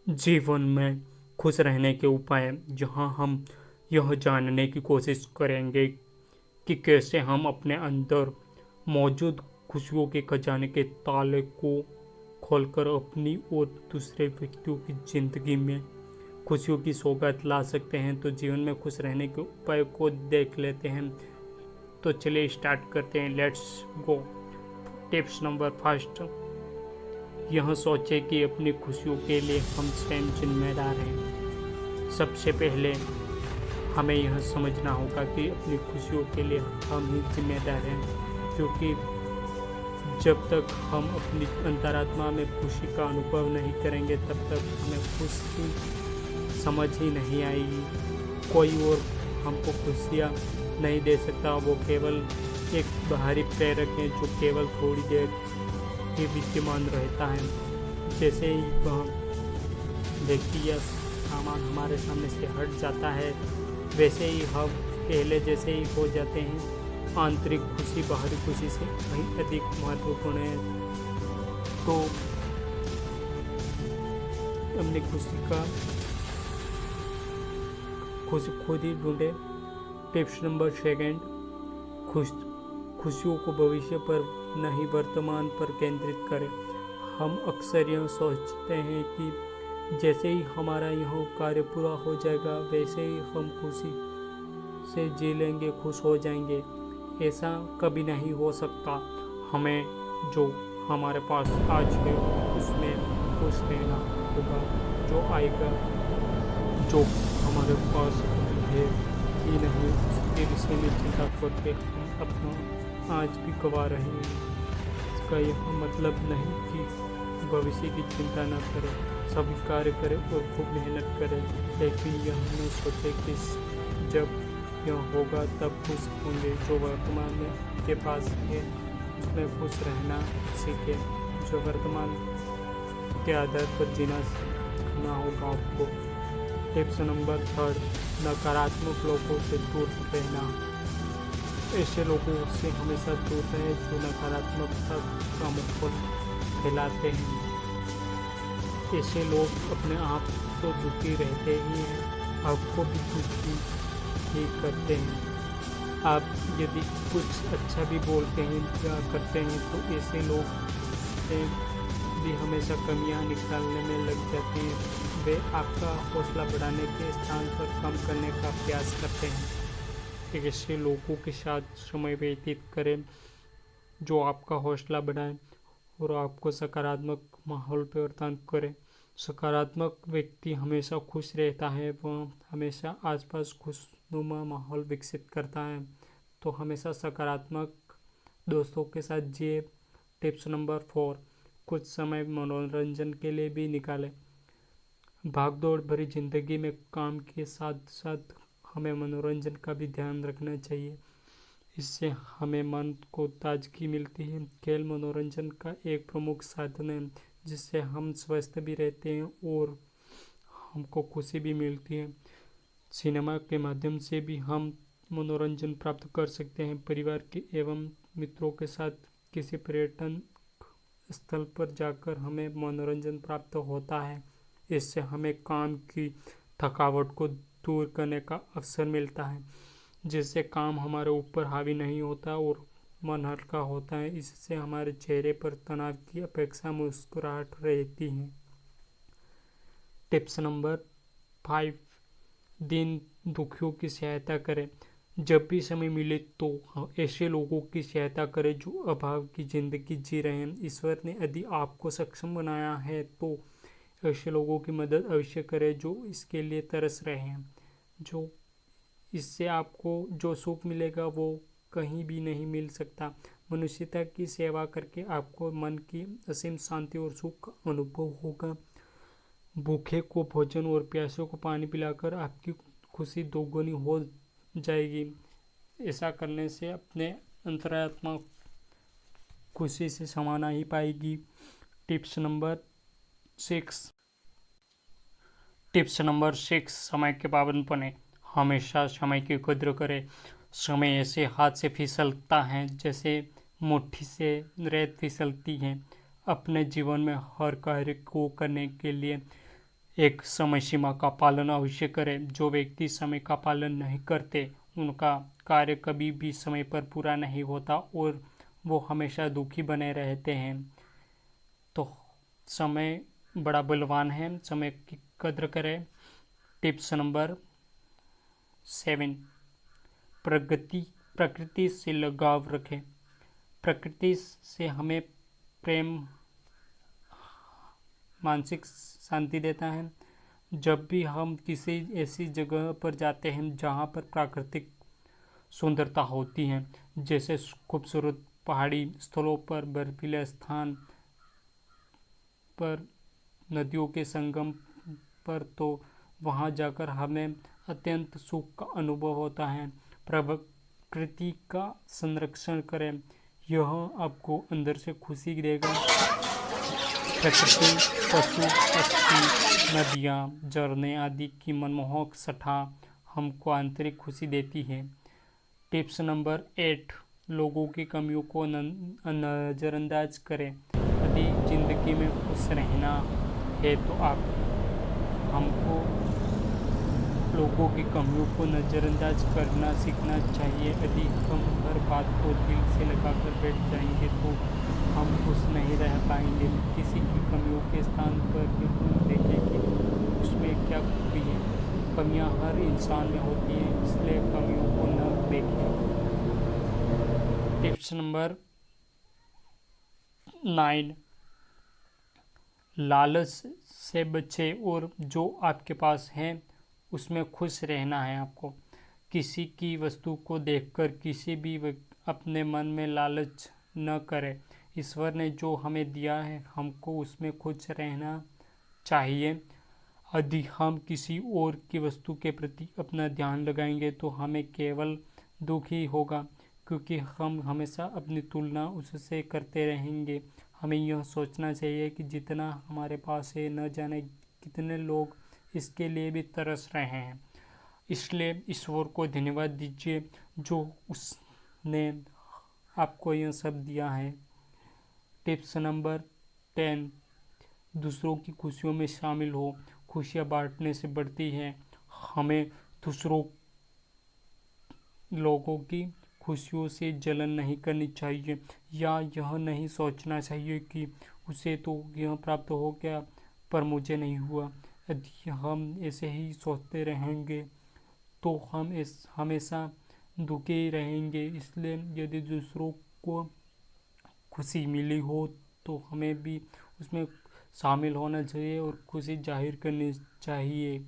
जीवन में खुश रहने के उपाय, जहाँ हम यह जानने की कोशिश करेंगे कि कैसे हम अपने अंदर मौजूद खुशियों के खजाने के ताले को खोलकर अपनी और दूसरे व्यक्तियों की ज़िंदगी में खुशियों की सौगात ला सकते हैं। तो जीवन में खुश रहने के उपाय को देख लेते हैं। तो चलिए स्टार्ट करते हैं, let's go. Tips number first, यह सोचें कि अपनी खुशियों के लिए हम स्वयं जिम्मेदार हैं। सबसे पहले हमें यह समझना होगा कि अपनी खुशियों के लिए हम ही जिम्मेदार हैं, क्योंकि जब तक हम अपनी अंतरात्मा में खुशी का अनुभव नहीं करेंगे तब तक हमें खुशी समझ ही नहीं आएगी। कोई और हमको खुशियाँ नहीं दे सकता, वो केवल एक बाहरी प्रेरक है जो केवल थोड़ी देर ही विद्यमान रहता है। जैसे ही वह व्यक्ति या सामान हमारे सामने से हट जाता है, वैसे ही हम पहले जैसे ही हो जाते हैं। आंतरिक खुशी बाहरी खुशी से कहीं अधिक महत्वपूर्ण है। तो अपनी खुशी खुद ही ढूंढे। टिप्स नंबर सेकेंड, खुशियों को भविष्य पर नहीं वर्तमान पर केंद्रित करें। हम अक्सर यह सोचते हैं कि जैसे ही हमारा यह कार्य पूरा हो जाएगा वैसे ही हम खुशी से जी लेंगे, खुश हो जाएंगे। ऐसा कभी नहीं हो सकता। हमें जो हमारे पास आज है उसमें खुश रहना होगा। जो आएगा, जो हमारे पास है कि नहीं, उसके विषय में चिंता करके हम अपना आज भी गवा रहे हैं। इसका यह मतलब नहीं कि भविष्य की चिंता न करें, सभी कार्य करें और खूब मेहनत करें, लेकिन यह न सोचें कि जब यह होगा तब खुश होंगे। जो वर्तमान में के पास है उसमें खुश रहना सीखें। जो वर्तमान के आधार पर जीना सीखना होगा आपको। टिप्स नंबर थर्ड, नकारात्मक लोगों से दूर रहना। ऐसे लोगों से हमेशा दूर रहें जो नकारात्मकता का माहौल फैलाते हैं। ऐसे लोग अपने आप तो दुखी रहते ही हैं, आपको भी दुखी ही करते हैं। आप यदि कुछ अच्छा भी बोलते हैं या करते हैं तो ऐसे लोग भी हमेशा कमियां निकालने में लग जाते हैं। वे आपका हौसला बढ़ाने के स्थान पर कम करने का प्रयास करते हैं। ऐसे लोगों के साथ समय व्यतीत करें जो आपका हौसला बढ़ाएं और आपको सकारात्मक माहौल प्रदान करें। सकारात्मक व्यक्ति हमेशा खुश रहता है, वह हमेशा आसपास खुशनुमा माहौल विकसित करता है। तो हमेशा सकारात्मक दोस्तों के साथ जिए। टिप्स नंबर 4, कुछ समय मनोरंजन के लिए भी निकालें। भागदौड़ भरी जिंदगी में काम के साथ साथ हमें मनोरंजन का भी ध्यान रखना चाहिए। इससे हमें मन को ताजगी मिलती है। खेल मनोरंजन का एक प्रमुख साधन है, जिससे हम स्वस्थ भी रहते हैं और हमको खुशी भी मिलती है। सिनेमा के माध्यम से भी हम मनोरंजन प्राप्त कर सकते हैं। परिवार के एवं मित्रों के साथ किसी पर्यटन स्थल पर जाकर हमें मनोरंजन प्राप्त होता है। इससे हमें काम की थकावट को दूर करने का अवसर मिलता है, जिससे काम हमारे ऊपर हावी नहीं होता और मन हल्का होता है। इससे हमारे चेहरे पर तनाव की अपेक्षा मुस्कुराहट रहती है। टिप्स नंबर 5, दिन दुखियों की सहायता करें। जब भी समय मिले तो ऐसे लोगों की सहायता करें जो अभाव की ज़िंदगी जी रहे हैं। ईश्वर ने यदि आपको सक्षम बनाया है तो ऐसे लोगों की मदद अवश्य करें जो इसके लिए तरस रहे हैं। जो इससे आपको जो सुख मिलेगा वो कहीं भी नहीं मिल सकता। मनुष्यता की सेवा करके आपको मन की असीम शांति और सुख का अनुभव होगा। भूखे को भोजन और प्यासों को पानी पिलाकर आपकी खुशी दोगुनी हो जाएगी। ऐसा करने से अपने अंतरात्मा खुशी से समाना ही पाएगी। टिप्स नंबर 6, समय के पाबंद बने। हमेशा समय की कद्र करें। समय ऐसे हाथ से फिसलता है जैसे मुट्ठी से रेत फिसलती है। अपने जीवन में हर कार्य को करने के लिए एक समय सीमा का पालन अवश्य करें। जो व्यक्ति समय का पालन नहीं करते उनका कार्य कभी भी समय पर पूरा नहीं होता और वो हमेशा दुखी बने रहते हैं। तो समय बड़ा बलवान है, समय की कद्र करें। टिप्स नंबर 7, प्रकृति से लगाव रखें। प्रकृति से हमें प्रेम मानसिक शांति देता है। जब भी हम किसी ऐसी जगह पर जाते हैं जहाँ पर प्राकृतिक सुंदरता होती है, जैसे खूबसूरत पहाड़ी स्थलों पर, बर्फीले स्थान पर, नदियों के संगम पर, तो वहाँ जाकर हमें अत्यंत सुख का अनुभव होता है। प्रकृति का संरक्षण करें, यह आपको अंदर से खुशी देगा। प्रकृति, पशु पक्षी, नदियाँ, झरने आदि की मनमोहक छटा हमको आंतरिक खुशी देती है। टिप्स नंबर 8, लोगों की कमियों को नज़रअंदाज करें। यदि जिंदगी में खुश रहना है तो हमको लोगों की कमियों को नज़रअंदाज करना सीखना चाहिए। यदि हम हर बात को दिल से लगाकर बैठ जाएंगे तो हम खुश नहीं रह पाएंगे। किसी की कमियों के स्थान पर हम देखें कि उसमें क्या खूबी है। कमियां हर इंसान में होती हैं, इसलिए कमियों को न देखें। टिप्स नंबर 9, लालच से बचें और जो आपके पास है उसमें खुश रहना है आपको। किसी की वस्तु को देखकर किसी भी अपने मन में लालच न करें। ईश्वर ने जो हमें दिया है हमको उसमें खुश रहना चाहिए। यदि हम किसी और की वस्तु के प्रति अपना ध्यान लगाएंगे तो हमें केवल दुख ही होगा, क्योंकि हम हमेशा अपनी तुलना उससे करते रहेंगे। हमें यह सोचना चाहिए कि जितना हमारे पास है न जाने कितने लोग इसके लिए भी तरस रहे हैं। इसलिए ईश्वर को धन्यवाद दीजिए जो उसने आपको यह सब दिया है। टिप्स नंबर 10, दूसरों की खुशियों में शामिल हो। खुशियाँ बांटने से बढ़ती हैं। हमें दूसरों लोगों की खुशियों से जलन नहीं करनी चाहिए या यह नहीं सोचना चाहिए कि उसे तो यह प्राप्त हो गया पर मुझे नहीं हुआ। यदि हम ऐसे ही सोचते रहेंगे तो हम हमेशा दुखी ही रहेंगे। इसलिए यदि दूसरों को खुशी मिली हो तो हमें भी उसमें शामिल होना चाहिए और खुशी जाहिर करनी चाहिए।